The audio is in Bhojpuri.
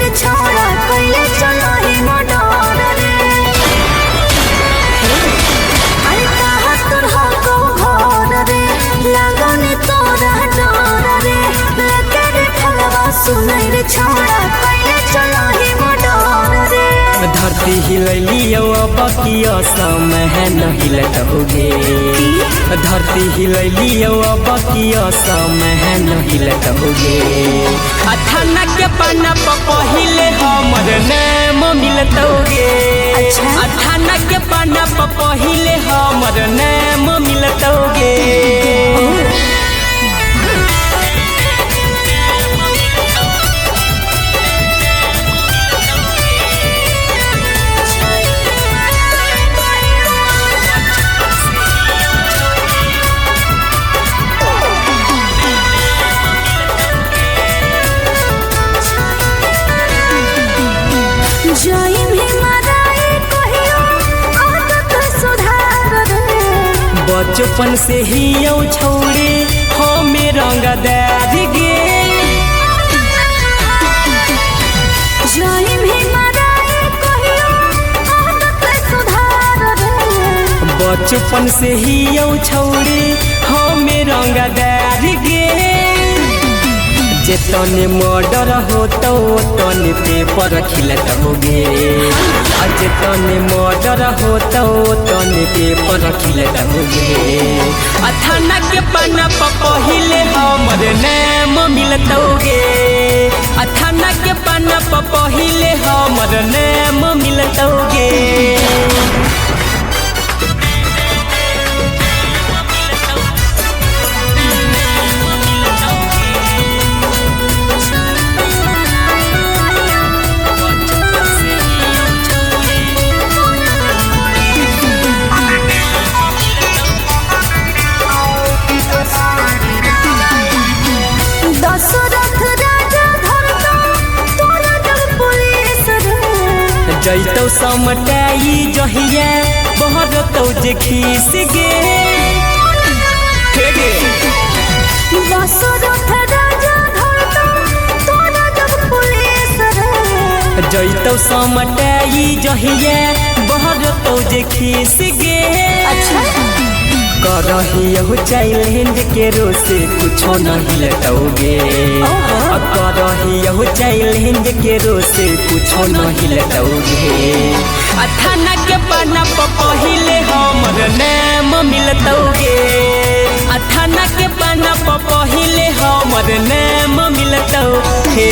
रे छोड़ा कइले चलो ही मडर रे अरे कहाँ तोर हो को घर रे लागने तोरा डर रे लगे रे फलवा सुनै रे छोड़ा कइले चलो ही मडर रे धरती हिलैली अब किया समय न हिलतोगे धरती हिलैली अब किया समय न हिलतोगे थाना के पाना पहिले हमर नाम मिलतोगे थाना के पाना पहिले हमर नाम मिलतोगे बचपन से ही यौ छोड़े हमें रंगदार गे बचपन से ही यौ छोड़े हमें रंगदार गे जेतने मर्डर होतो तने पेपर खिलतोगे जेतने मर्डर होतो तने पेपर खिलतोगे थाना के पाना पहिले हमर नाम मिलतोगे थाना के पाना पहिले हमर नाम मिलतोगे जैतौ समटाई जहिया बहरतौ जे खीस गे जैतौ समटाई जहिया बहरतौ जे खीस गे करहियो चैलेंज के रोसे कुछो नहीं लटोगे करहियो चैलेंज के रोसे कुछो नहीं लटोगे थाना के पाना पहिले हमर नाम मिलतोगे थाना के पाना पहिले हमर नाम मिलतोगे